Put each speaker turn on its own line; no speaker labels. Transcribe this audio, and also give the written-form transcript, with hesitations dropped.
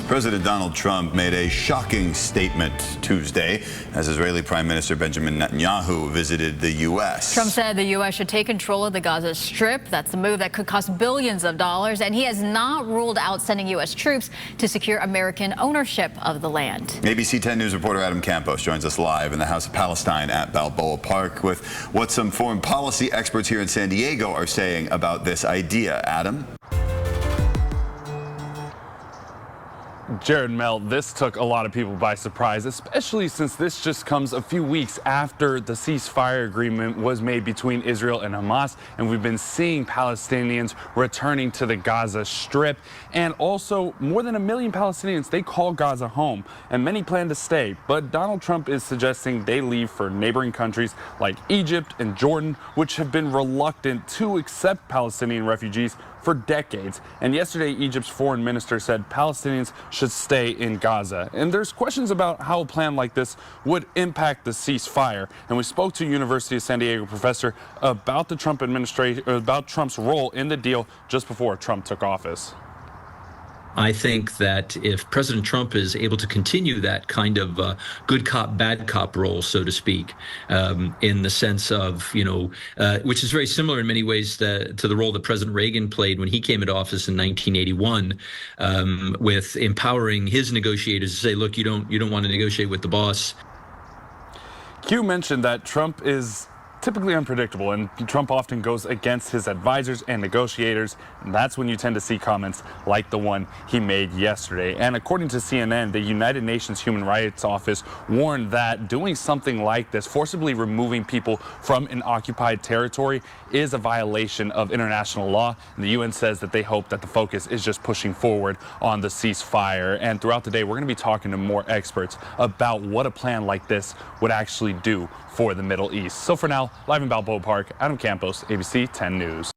President Donald Trump made a shocking statement Tuesday as Israeli Prime Minister Benjamin Netanyahu visited the U.S.
Trump said the U.S. should take control of the Gaza Strip. That's the move that could cost billions of dollars, and he has not ruled out sending U.S. troops to secure American ownership of the land.
ABC 10 News reporter Adam Campos joins us live in the House of Palestine at Balboa Park with what some foreign policy experts here in San Diego are saying about this idea. Adam?
Jared, Mel, this took a lot of people by surprise, especially since this just comes a few weeks after the ceasefire agreement was made between Israel and Hamas, and we've been seeing Palestinians returning to the Gaza Strip, and also more than 1 million Palestinians, they call Gaza home, and many plan to stay, but Donald Trump is suggesting they leave for neighboring countries like Egypt and Jordan, which have been reluctant to accept Palestinian refugees for decades. And yesterday, Egypt's foreign minister said Palestinians should stay in Gaza. And there's questions about how a plan like this would impact the ceasefire. And we spoke to University of San Diego professor about the Trump administration, about Trump's role in the deal just before Trump took office.
I think that if President Trump is able to continue that kind of good cop, bad cop role, so to speak, in the sense of, which is very similar in many ways to the role that President Reagan played when he came into office in 1981, with empowering his negotiators to say, look, you don't want to negotiate with the boss.
Q mentioned that Trump is typically unpredictable, and Trump often goes against his advisors and negotiators, and that's when you tend to see comments like the one he made yesterday. And according to CNN, the United Nations Human Rights Office warned that doing something like this, forcibly removing people from an occupied territory, is a violation of international law. And the UN says that they hope that the focus is just pushing forward on the ceasefire. And throughout the day, we're going to be talking to more experts about what a plan like this would actually do for the Middle East. So for now, live in Balboa Park, Adam Campos, ABC 10 News.